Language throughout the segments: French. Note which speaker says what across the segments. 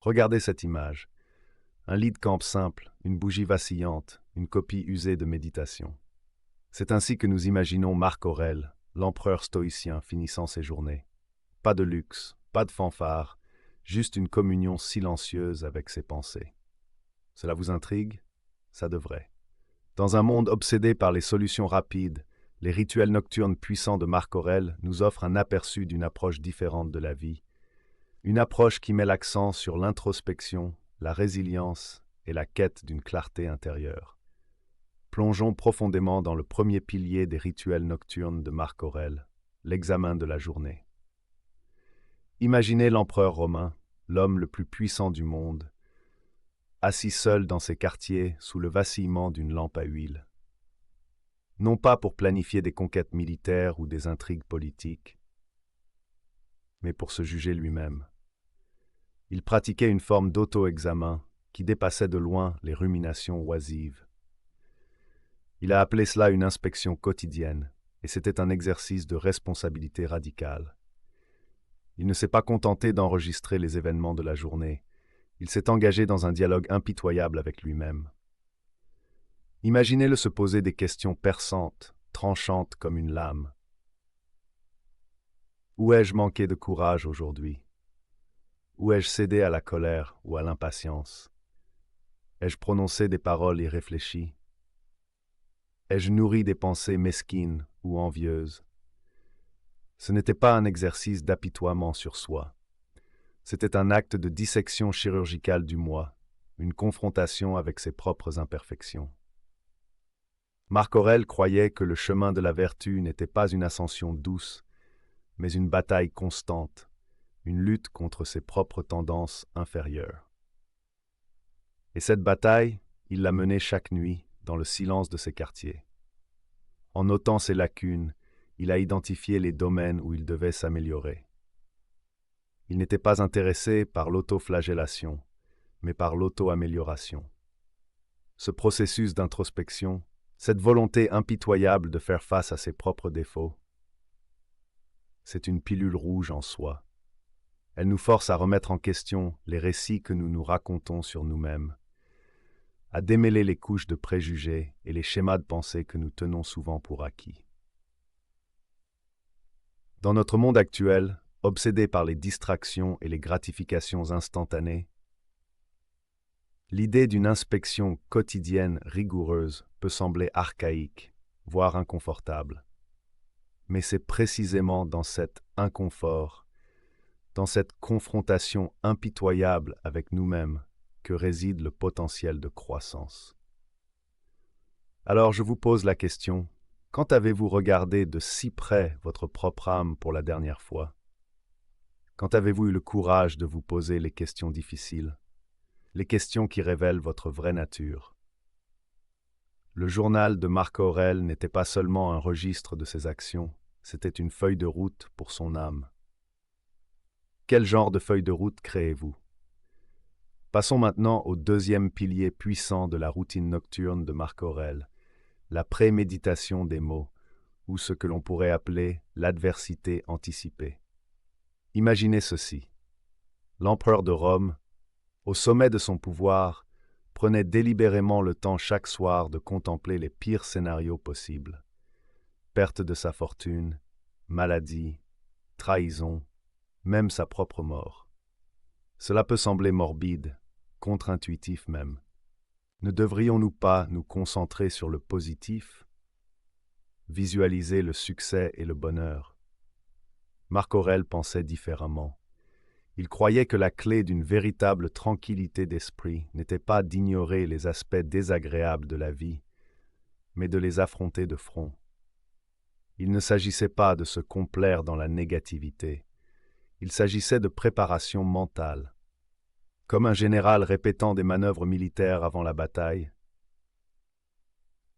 Speaker 1: Regardez cette image. Un lit de camp simple, une bougie vacillante, une copie usée de méditation. C'est ainsi que nous imaginons Marc Aurèle, l'empereur stoïcien finissant ses journées. Pas de luxe, pas de fanfare, juste une communion silencieuse avec ses pensées. Cela vous intrigue? Ça devrait. Dans un monde obsédé par les solutions rapides, les rituels nocturnes puissants de Marc Aurèle nous offrent un aperçu d'une approche différente de la vie. Une approche qui met l'accent sur l'introspection, la résilience et la quête d'une clarté intérieure. Plongeons profondément dans le premier pilier des rituels nocturnes de Marc Aurèle, l'examen de la journée. Imaginez l'empereur romain, l'homme le plus puissant du monde, assis seul dans ses quartiers sous le vacillement d'une lampe à huile. Non pas pour planifier des conquêtes militaires ou des intrigues politiques, mais pour se juger lui-même. Il pratiquait une forme d'auto-examen qui dépassait de loin les ruminations oisives. Il a appelé cela une inspection quotidienne, et c'était un exercice de responsabilité radicale. Il ne s'est pas contenté d'enregistrer les événements de la journée, il s'est engagé dans un dialogue impitoyable avec lui-même. Imaginez-le se poser des questions perçantes, tranchantes comme une lame. Où ai-je manqué de courage aujourd'hui? Où ai-je cédé à la colère ou à l'impatience? Ai-je prononcé des paroles irréfléchies? Ai-je nourri des pensées mesquines ou envieuses? Ce n'était pas un exercice d'apitoiement sur soi. C'était un acte de dissection chirurgicale du moi, une confrontation avec ses propres imperfections. Marc Aurèle croyait que le chemin de la vertu n'était pas une ascension douce, mais une bataille constante, une lutte contre ses propres tendances inférieures. Et cette bataille, il la menait chaque nuit, dans le silence de ses quartiers. En notant ses lacunes, il a identifié les domaines où il devait s'améliorer. Il n'était pas intéressé par l'autoflagellation, mais par l'auto-amélioration. Ce processus d'introspection, cette volonté impitoyable de faire face à ses propres défauts, c'est une pilule rouge en soi. Elle nous force à remettre en question les récits que nous nous racontons sur nous-mêmes, à démêler les couches de préjugés et les schémas de pensée que nous tenons souvent pour acquis. Dans notre monde actuel, obsédé par les distractions et les gratifications instantanées, l'idée d'une inspection quotidienne rigoureuse peut sembler archaïque, voire inconfortable. Mais c'est précisément dans cet inconfort, dans cette confrontation impitoyable avec nous-mêmes, que réside le potentiel de croissance. Alors je vous pose la question, quand avez-vous regardé de si près votre propre âme pour la dernière fois? Quand avez-vous eu le courage de vous poser les questions difficiles, les questions qui révèlent votre vraie nature? Le journal de Marc Aurèle n'était pas seulement un registre de ses actions, c'était une feuille de route pour son âme. Quel genre de feuille de route créez-vous? Passons maintenant au deuxième pilier puissant de la routine nocturne de Marc Aurèle, la préméditation des mots, ou ce que l'on pourrait appeler l'adversité anticipée. Imaginez ceci. L'empereur de Rome, au sommet de son pouvoir, prenait délibérément le temps chaque soir de contempler les pires scénarios possibles. Perte de sa fortune, maladie, trahison, même sa propre mort. Cela peut sembler morbide, contre-intuitif même. Ne devrions-nous pas nous concentrer sur le positif, visualiser le succès et le bonheur? Marc Aurèle pensait différemment. Il croyait que la clé d'une véritable tranquillité d'esprit n'était pas d'ignorer les aspects désagréables de la vie, mais de les affronter de front. Il ne s'agissait pas de se complaire dans la négativité. Il s'agissait de préparation mentale. Comme un général répétant des manœuvres militaires avant la bataille,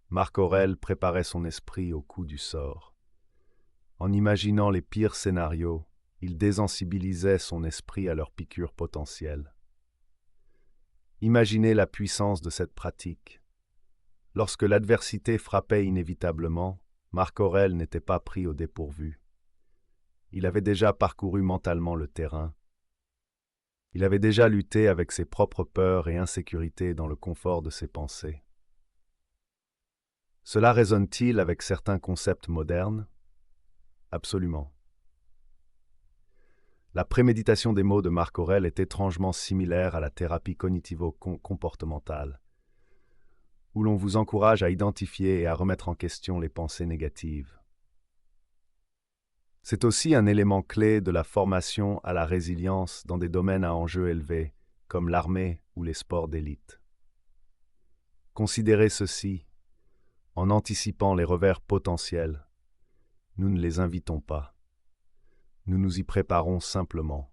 Speaker 1: Marc Aurèle préparait son esprit au coup du sort. En imaginant les pires scénarios, il désensibilisait son esprit à leurs piqûres potentielles. Imaginez la puissance de cette pratique. Lorsque l'adversité frappait inévitablement, Marc Aurèle n'était pas pris au dépourvu. Il avait déjà parcouru mentalement le terrain. Il avait déjà lutté avec ses propres peurs et insécurités dans le confort de ses pensées. Cela résonne-t-il avec certains concepts modernes? Absolument. La préméditation des mots de Marc Aurèle est étrangement similaire à la thérapie cognitivo-comportementale, où l'on vous encourage à identifier et à remettre en question les pensées négatives. C'est aussi un élément clé de la formation à la résilience dans des domaines à enjeux élevés, comme l'armée ou les sports d'élite. Considérez ceci, en anticipant les revers potentiels, nous ne les invitons pas. Nous nous y préparons simplement.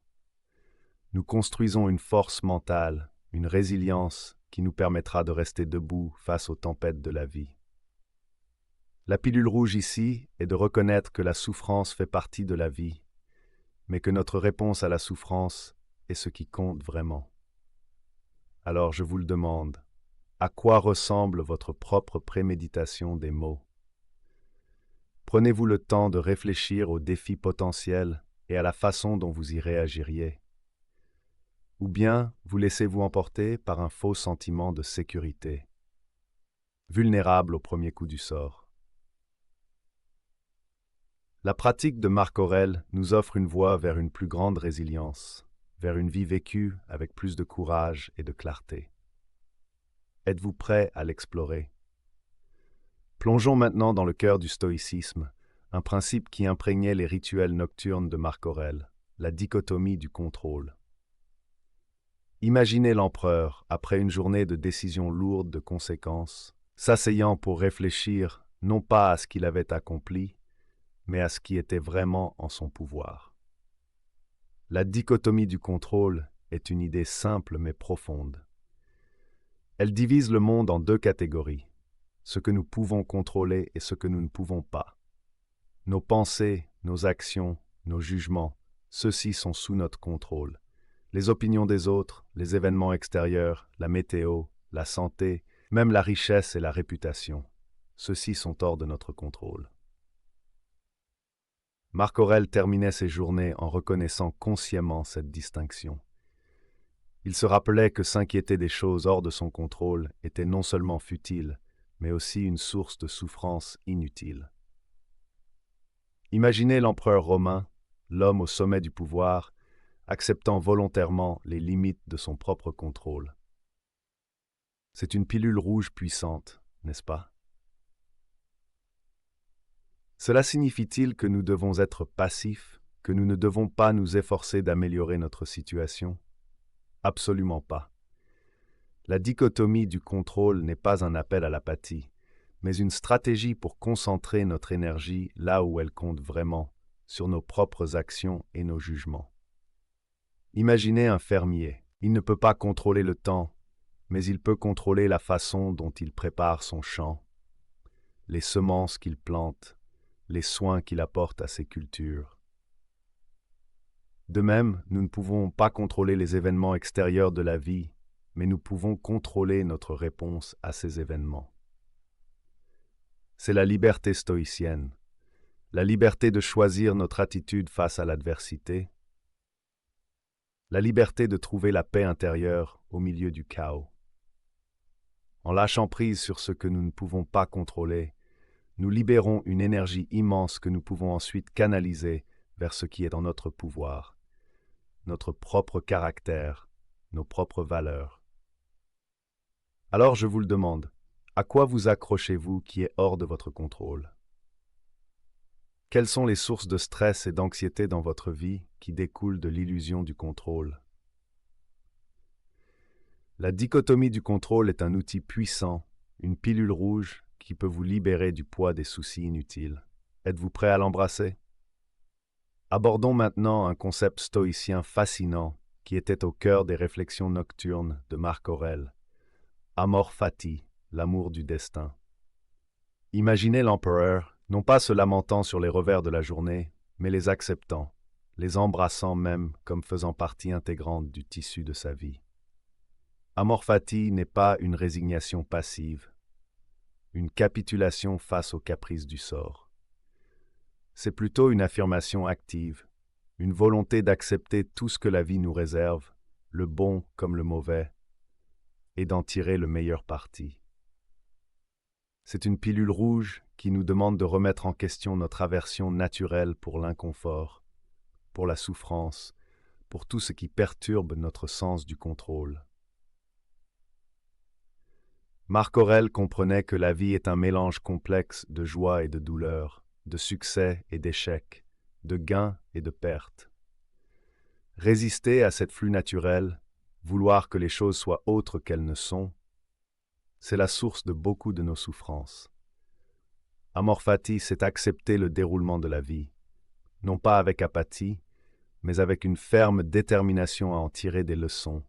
Speaker 1: Nous construisons une force mentale, une résilience qui nous permettra de rester debout face aux tempêtes de la vie. La pilule rouge ici est de reconnaître que la souffrance fait partie de la vie, mais que notre réponse à la souffrance est ce qui compte vraiment. Alors je vous le demande, à quoi ressemble votre propre préméditation des mots? Prenez-vous le temps de réfléchir aux défis potentiels et à la façon dont vous y réagiriez? Ou bien vous laissez-vous emporter par un faux sentiment de sécurité, vulnérable au premier coup du sort? La pratique de Marc Aurèle nous offre une voie vers une plus grande résilience, vers une vie vécue avec plus de courage et de clarté. Êtes-vous prêt à l'explorer? Plongeons maintenant dans le cœur du stoïcisme, un principe qui imprégnait les rituels nocturnes de Marc Aurèle, la dichotomie du contrôle. Imaginez l'empereur, après une journée de décisions lourdes de conséquences, s'asseyant pour réfléchir non pas à ce qu'il avait accompli, mais à ce qui était vraiment en son pouvoir. La dichotomie du contrôle est une idée simple mais profonde. Elle divise le monde en deux catégories, ce que nous pouvons contrôler et ce que nous ne pouvons pas. Nos pensées, nos actions, nos jugements, ceux-ci sont sous notre contrôle. Les opinions des autres, les événements extérieurs, la météo, la santé, même la richesse et la réputation, ceux-ci sont hors de notre contrôle. Marc Aurèle terminait ses journées en reconnaissant consciemment cette distinction. Il se rappelait que s'inquiéter des choses hors de son contrôle était non seulement futile, mais aussi une source de souffrance inutile. Imaginez l'empereur romain, l'homme au sommet du pouvoir, acceptant volontairement les limites de son propre contrôle. C'est une pilule rouge puissante, n'est-ce pas? Cela signifie-t-il que nous devons être passifs, que nous ne devons pas nous efforcer d'améliorer notre situation? Absolument pas. La dichotomie du contrôle n'est pas un appel à l'apathie, mais une stratégie pour concentrer notre énergie là où elle compte vraiment, sur nos propres actions et nos jugements. Imaginez un fermier. Il ne peut pas contrôler le temps, mais il peut contrôler la façon dont il prépare son champ, les semences qu'il plante, les soins qu'il apporte à ses cultures. De même, nous ne pouvons pas contrôler les événements extérieurs de la vie, mais nous pouvons contrôler notre réponse à ces événements. C'est la liberté stoïcienne, la liberté de choisir notre attitude face à l'adversité, la liberté de trouver la paix intérieure au milieu du chaos. En lâchant prise sur ce que nous ne pouvons pas contrôler, nous libérons une énergie immense que nous pouvons ensuite canaliser vers ce qui est dans notre pouvoir, notre propre caractère, nos propres valeurs. Alors je vous le demande, à quoi vous accrochez-vous qui est hors de votre contrôle? Quelles sont les sources de stress et d'anxiété dans votre vie qui découlent de l'illusion du contrôle? La dichotomie du contrôle est un outil puissant, une pilule rouge qui peut vous libérer du poids des soucis inutiles. Êtes-vous prêt à l'embrasser? Abordons maintenant un concept stoïcien fascinant qui était au cœur des réflexions nocturnes de Marc Aurèle. Amor fati, l'amour du destin. Imaginez l'empereur, non pas se lamentant sur les revers de la journée, mais les acceptant, les embrassant même comme faisant partie intégrante du tissu de sa vie. Amor fati n'est pas une résignation passive, une capitulation face aux caprices du sort. C'est plutôt une affirmation active, une volonté d'accepter tout ce que la vie nous réserve, le bon comme le mauvais, et d'en tirer le meilleur parti. C'est une pilule rouge qui nous demande de remettre en question notre aversion naturelle pour l'inconfort, pour la souffrance, pour tout ce qui perturbe notre sens du contrôle. Marc Aurèle comprenait que la vie est un mélange complexe de joie et de douleur, de succès et d'échecs, de gains et de pertes. Résister à cette flux naturel, vouloir que les choses soient autres qu'elles ne sont, c'est la source de beaucoup de nos souffrances. Amor fati, c'est accepter le déroulement de la vie, non pas avec apathie, mais avec une ferme détermination à en tirer des leçons,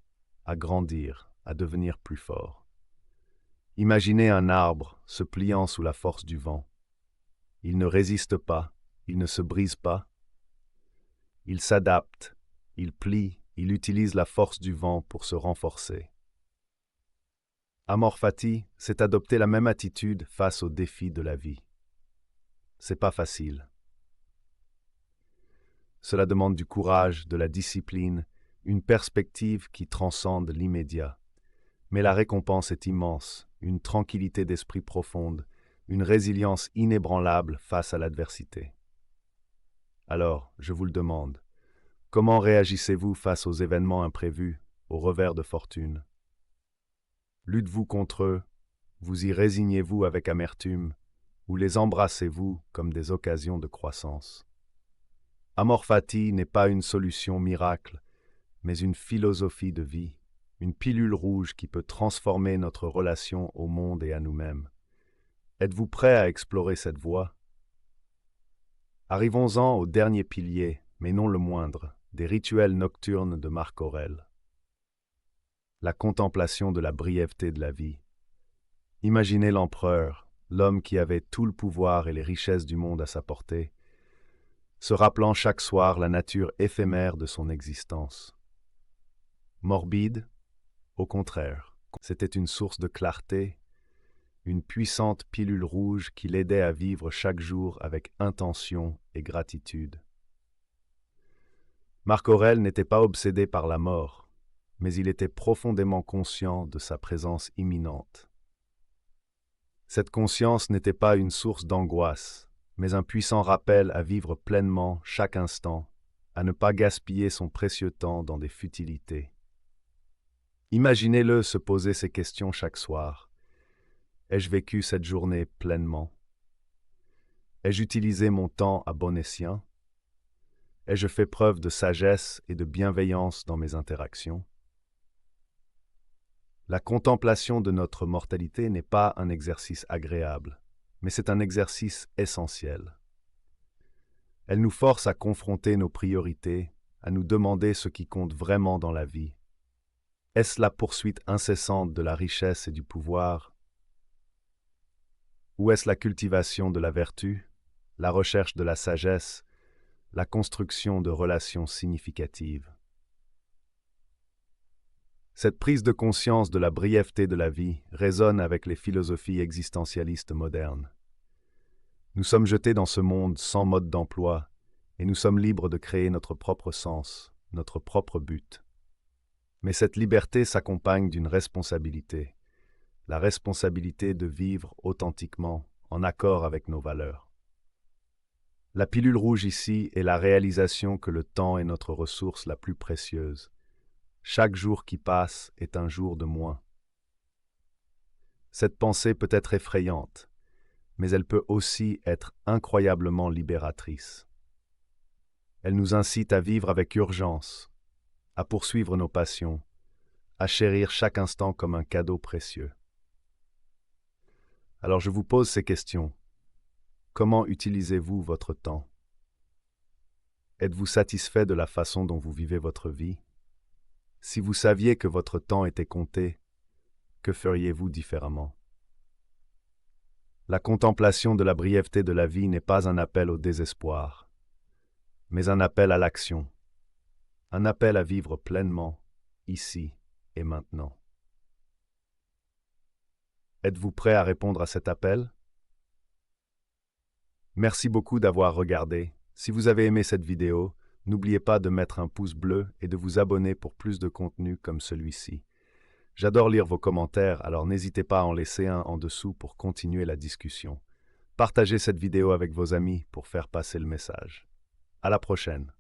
Speaker 1: à grandir, à devenir plus fort. Imaginez un arbre se pliant sous la force du vent. Il ne résiste pas, il ne se brise pas. Il s'adapte, il plie, il utilise la force du vent pour se renforcer. Amor fati, c'est adopter la même attitude face aux défis de la vie. C'est pas facile. Cela demande du courage, de la discipline, une perspective qui transcende l'immédiat. Mais la récompense est immense, une tranquillité d'esprit profonde, une résilience inébranlable face à l'adversité. Alors, je vous le demande, comment réagissez-vous face aux événements imprévus, aux revers de fortune? Luttez-vous contre eux, vous y résignez-vous avec amertume, ou les embrassez-vous comme des occasions de croissance? Amor fati n'est pas une solution miracle, mais une philosophie de vie, une pilule rouge qui peut transformer notre relation au monde et à nous-mêmes. Êtes-vous prêt à explorer cette voie? Arrivons-en au dernier pilier, mais non le moindre, des rituels nocturnes de Marc Aurèle. La contemplation de la brièveté de la vie. Imaginez l'empereur, l'homme qui avait tout le pouvoir et les richesses du monde à sa portée, se rappelant chaque soir la nature éphémère de son existence. Morbide, au contraire, c'était une source de clarté, une puissante pilule rouge qui l'aidait à vivre chaque jour avec intention et gratitude. Marc Aurèle n'était pas obsédé par la mort, mais il était profondément conscient de sa présence imminente. Cette conscience n'était pas une source d'angoisse, mais un puissant rappel à vivre pleinement chaque instant, à ne pas gaspiller son précieux temps dans des futilités. Imaginez-le se poser ces questions chaque soir. Ai-je vécu cette journée pleinement? Ai-je utilisé mon temps à bon escient? Ai-je fait preuve de sagesse et de bienveillance dans mes interactions? La contemplation de notre mortalité n'est pas un exercice agréable, mais c'est un exercice essentiel. Elle nous force à confronter nos priorités, à nous demander ce qui compte vraiment dans la vie. Est-ce la poursuite incessante de la richesse et du pouvoir? Ou est-ce la cultivation de la vertu, la recherche de la sagesse, la construction de relations significatives? Cette prise de conscience de la brièveté de la vie résonne avec les philosophies existentialistes modernes. Nous sommes jetés dans ce monde sans mode d'emploi et nous sommes libres de créer notre propre sens, notre propre but. Mais cette liberté s'accompagne d'une responsabilité, la responsabilité de vivre authentiquement, en accord avec nos valeurs. La pilule rouge ici est la réalisation que le temps est notre ressource la plus précieuse. Chaque jour qui passe est un jour de moins. Cette pensée peut être effrayante, mais elle peut aussi être incroyablement libératrice. Elle nous incite à vivre avec urgence, à poursuivre nos passions, à chérir chaque instant comme un cadeau précieux. Alors je vous pose ces questions. Comment utilisez-vous votre temps? Êtes-vous satisfait de la façon dont vous vivez votre vie? Si vous saviez que votre temps était compté, que feriez-vous différemment? La contemplation de la brièveté de la vie n'est pas un appel au désespoir, mais un appel à l'action, un appel à vivre pleinement, ici et maintenant. Êtes-vous prêt à répondre à cet appel? Merci beaucoup d'avoir regardé. Si vous avez aimé cette vidéo, N'oubliez pas de mettre un pouce bleu et de vous abonner pour plus de contenu comme celui-ci. J'adore lire vos commentaires, alors n'hésitez pas à en laisser un en dessous pour continuer la discussion. Partagez cette vidéo avec vos amis pour faire passer le message. À la prochaine.